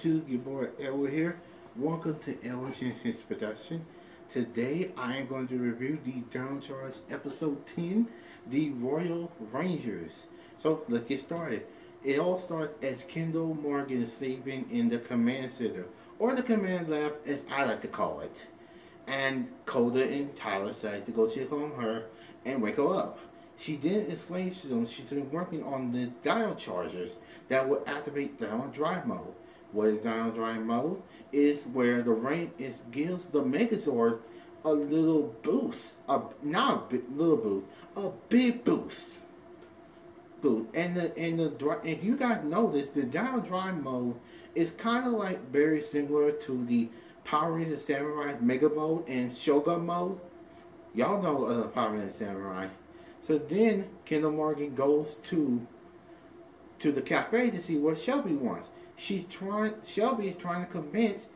YouTube, your boy Elwood here. Welcome to Elwood Sanchez production. Today I am going to review the Down Charge episode 10, The Royal Rangers. So let's get started. It all starts as Kendall Morgan is sleeping in the command center, or the command lab as I like to call it. And Coda and Tyler decide to go check on her and wake her up. She then explains to them she's been working on the Dino chargers that will activate Dino Drive mode. What is Dino Drive mode? Is where the rain gives the Megazord a little boost. Not a little boost, a big boost. And if you guys notice, the Dino Drive mode is kind of like very similar to the Power Rangers Samurai Mega mode and Shogun mode. Y'all know Power Rangers Samurai. So then Kendall Morgan goes to the cafe to see what Shelby wants. Shelby is trying to convince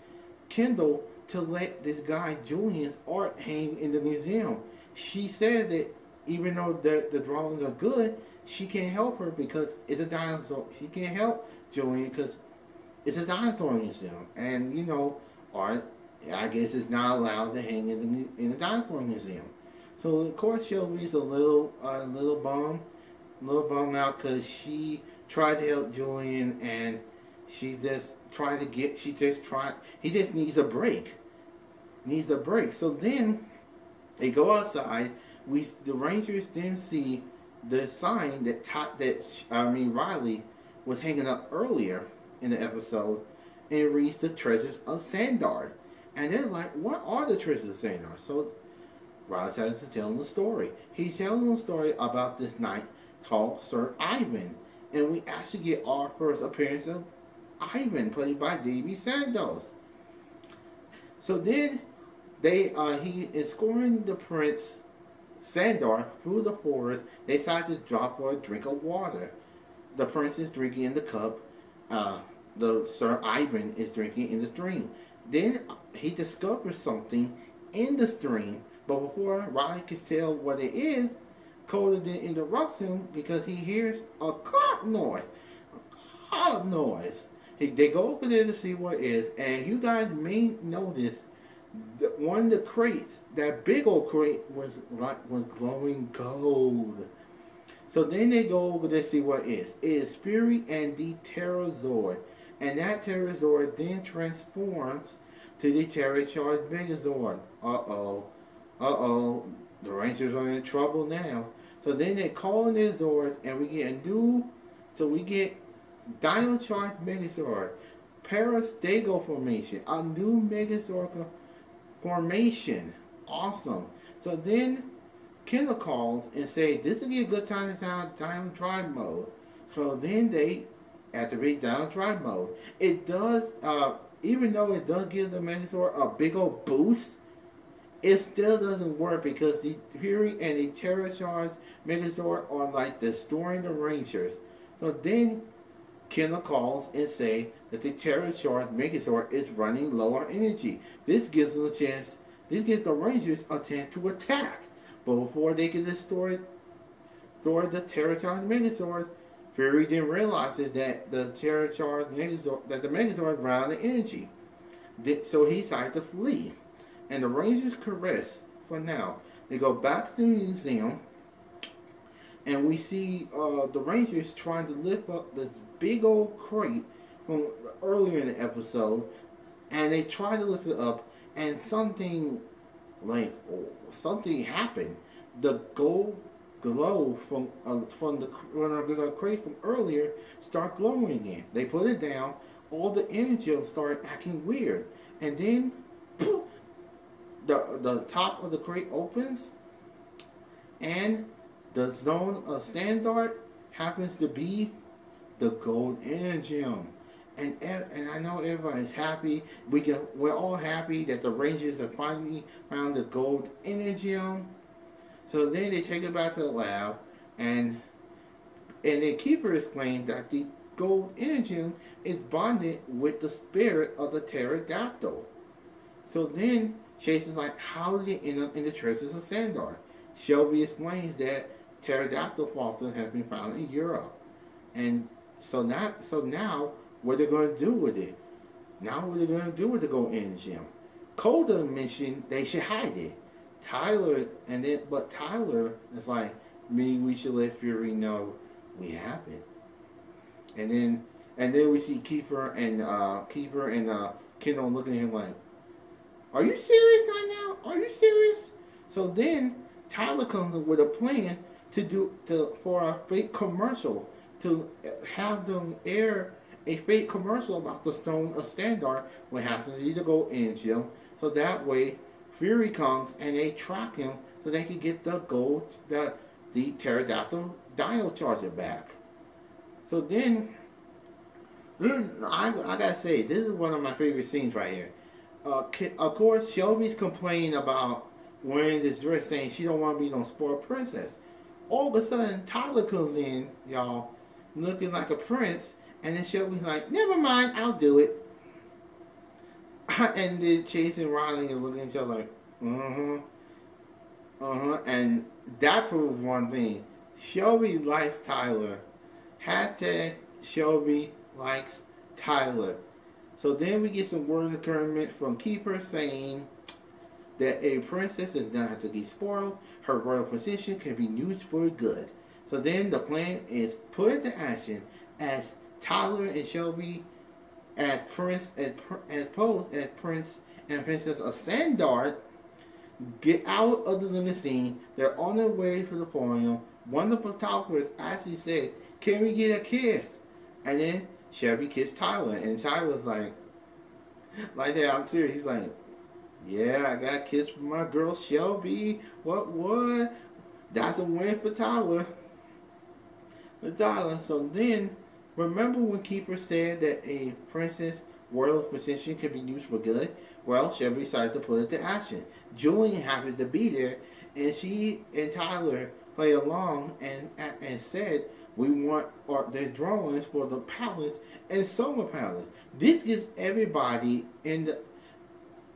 Kendall to let this guy Julian's art hang in the museum. She said that even though the drawings are good, she can't help her because it's a dinosaur. She can't help Julian because it's a dinosaur museum, and you know, art, I guess, is not allowed to hang in the dinosaur museum. So of course Shelby's a little bummed out because she tried to help Julian and he just needs a break. So then they go outside. The Rangers then see the sign that Riley was hanging up earlier in the episode, and it reads the treasures of Sandar. And they're like, what are the treasures of Sandar? So Riley starts to tell them the story. He's telling them a story about this knight called Sir Ivan. And we actually get our first appearance of Ivan, played by Davy Santos. So then he is escorting the Prince Sandar through the forest. They decide to drop for a drink of water. The Prince is drinking in the cup. The Sir Ivan is drinking in the stream. Then he discovers something in the stream, but before Riley can tell what it is, Coda then interrupts him because he hears a clock noise. They go over there to see what it is, and you guys may notice that one of the crates, that big old crate, was glowing gold. So then they go over there to see what it is. It is Fury and the Terrorzord. And that Terrorzord then transforms to the Terra-Charged Megazord. The Rangers are in trouble now. So then they call in their Zords, and we get Dino Charged Megazord, Periscope formation, a new Megazord formation. Awesome. So then Kendall calls and say this would be a good time to down Dino Drive mode. So then they activate Dino Drive mode. It does, even though it does give the Megazord a big old boost, it still doesn't work because the Fury and the Terra-Charged Megazord are like destroying the Rangers. So then Kendall calls and say that the Terra-Charged Megazord is running low on energy. This gives them a chance. This gives the Rangers a chance to attack. But before they can destroy the Terra-Charged Megazord, Fury then realizes that the Terra-Charged Megazord, that the Megazord ran out of energy. So he decides to flee. And the Rangers caress for now. They go back to the museum, and we see the Rangers trying to lift up this big old crate from earlier in the episode, and they try to lift it up, and something happened. The gold glow from the crate from earlier start glowing again. They put it down. All the energy started acting weird, and then poof, the top of the crate opens, and the zone of Standard happens to be the gold energium. And I know everybody's happy. We're all happy that the Rangers have finally found the gold energium. So then they take it back to the lab, and the keeper explains that the gold energium is bonded with the spirit of the pterodactyl. So then Chase is like, how did it end up in the treasures of Sandar? Shelby explains that pterodactyl fossils have been found in Europe. And so now what they're going to do with it? Now what are they gonna do with the gold energy? Coda mentioned they should hide it. But Tyler is like, maybe we should let Fury know we have it. And then we see Keeper and Kendall looking at him like, are you serious right now? Are you serious? So then Tyler comes up with a plan for a fake commercial, to have them air a fake commercial about the Stone of Standard what happens to the gold engine. So that way Fury comes and they track him so they can get the pterodactyl Dino Charger back. So then I gotta say, this is one of my favorite scenes right here. Of course, Shelby's complaining about wearing this dress, saying she don't want to be no spoiled princess. All of a sudden, Tyler comes in, y'all, looking like a prince, and then Shelby's like, never mind, I'll do it. And then Chase and Riley are looking at each other like, and that proves one thing. Shelby likes Tyler. Hashtag Shelby likes Tyler. So then we get some word of encouragement from Keeper saying that a princess does not have to be spoiled. Her royal position can be used for good. So then the plan is put into action as Tyler and Shelby as Prince and Princess Ascendard get out of the limousine. They're on their way to the podium. One of the photographers actually said, "Can we get a kiss?" And then Shelby kissed Tyler, and Tyler's like that. I'm serious. He's like, "Yeah, I got a kiss from my girl Shelby. What? That's a win for Tyler." So then, remember when Keeper said that a princess royal position can be used for good? Well, Shelby decided to put it to action. Julian happened to be there, and she and Tyler played along and said, we want their drawings for the palace and summer palace. This gets everybody, including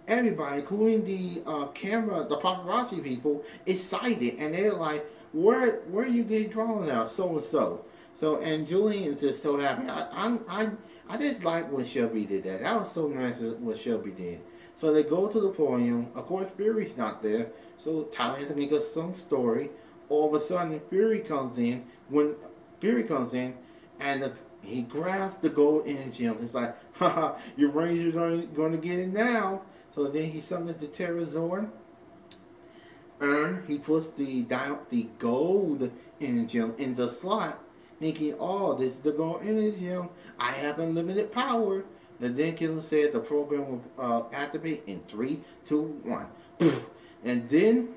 the camera, the paparazzi people, excited, and they're like, where you get drawing now? So and so. So, and Julian's just so happy. I just like when Shelby did that. That was so nice what Shelby did. So they go to the podium. Of course, Fury's not there, so Tyler had to make us some story. All of a sudden, Fury comes in. When Fury comes in, and he grabs the gold energy. He's like, haha, your Rangers are going to get it now. So then he summons the Terrazord. He puts the gold energy in the slot, thinking, oh, this is the gold energy. I have unlimited power. And then Killer said the program will activate in 3, 2, 1. And then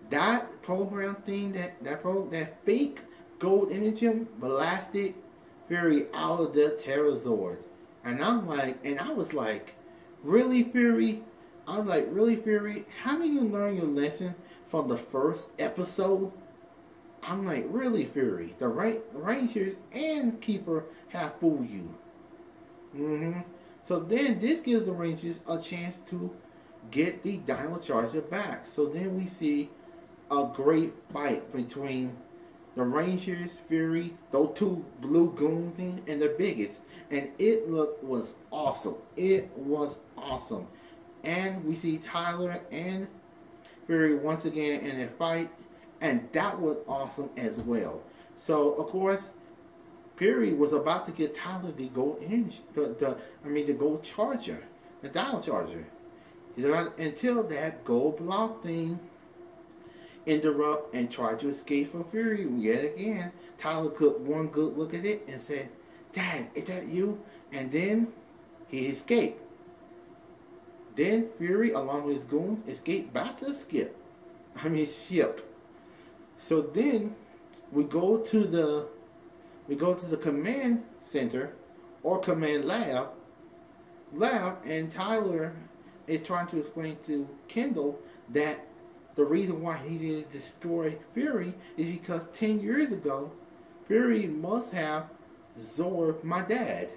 that program thing, that fake gold energy blasted Fury out of the Terrazord. And I was like, really, Fury? I was like, really, Fury? Haven't you learned your lesson from the first episode? I'm like, really, Fury? The Rangers and Keeper have fooled you. So then this gives the Rangers a chance to get the Dino Charger back. So then we see a great fight between the Rangers, Fury, those two blue goons and the biggest. And it was awesome. It was awesome. And we see Tyler and Fury once again in a fight. And that was awesome as well. So, of course, Fury was about to get Tyler the gold the gold charger, the Dino Charger. Until that gold block thing interrupt and try to escape from Fury yet again. Tyler took one good look at it and said, "Dad, is that you?" And then he escaped. Then Fury, along with his goons, escaped back to the ship. So then we go to the command center or command lab, and Tyler is trying to explain to Kendall that the reason why he didn't destroy Fury is because 10 years ago, Fury must have absorbed my dad.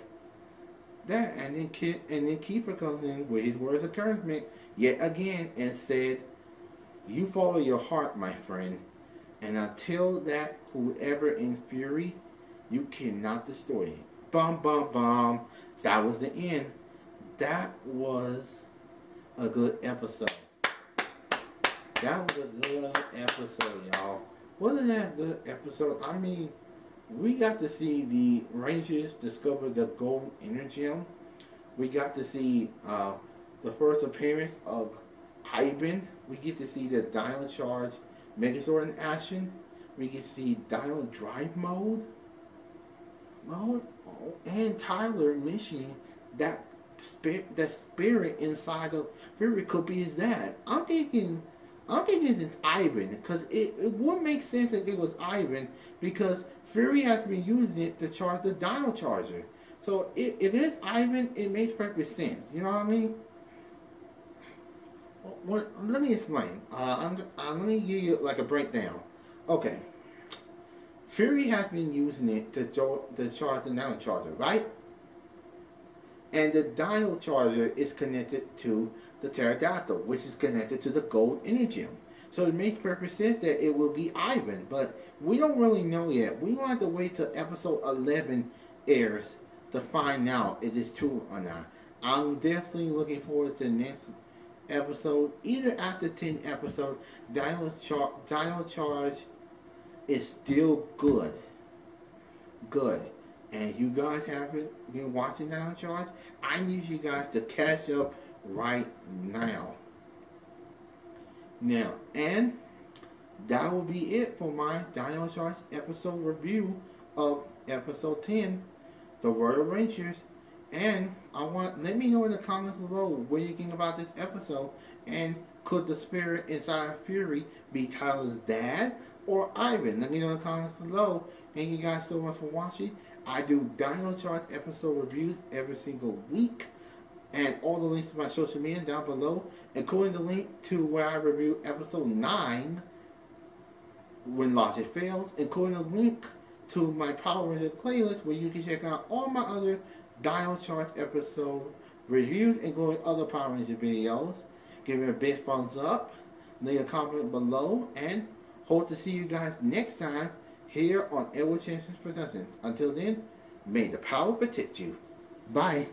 And then Keeper comes in with his words of encouragement yet again and said, "You follow your heart, my friend, and until that whoever in Fury, you cannot destroy it." Bum bum bum. That was the end. that was a good episode. That was a good episode, y'all. Wasn't that a good episode? I mean, we got to see the Rangers discover the gold energy. We got to see the first appearance of Ivan. We get to see the Dino Charge Megazord in action. We get to see Dino Drive mode. And Tyler mentioning that spirit inside of Fury could be his dad. I'm thinking it's Ivan, because it would make sense that it was Ivan, because Fury has been using it to charge the Dino Charger. So if it is Ivan, it makes perfect sense. You know what I mean? Well, let me explain. Let me give you like a breakdown. Okay. Fury has been using it to charge the Dino Charger, right? And the Dino Charger is connected to the Pterodactyl, which is connected to the Gold Energy. So it makes perfect sense that it will be Ivan, but we don't really know yet. We will have to wait till episode 11 airs to find out if it's true or not. I'm definitely looking forward to the next episode. Either after 10 episodes, Dino Charge is still good. And you guys haven't been watching Dino Charge, I need you guys to catch up right now. And that will be it for my Dino Charge episode review of episode 10, The Royal Rangers. And let me know in the comments below what you think about this episode, and could the spirit inside Fury be Tyler's dad or Ivan? Let me know in the comments below. Thank you guys so much for watching. I do Dino Charge episode reviews every single week, and all the links to my social media down below, including the link to where I review episode 9, When Logic Fails, including a link to my Power Rangers playlist where you can check out all my other Dino Charge episode reviews, including other Power Ranger videos. Give me a big thumbs up, leave a comment below, and hope to see you guys next time here on Sanchez Productions. Until then, may the power protect you. Bye.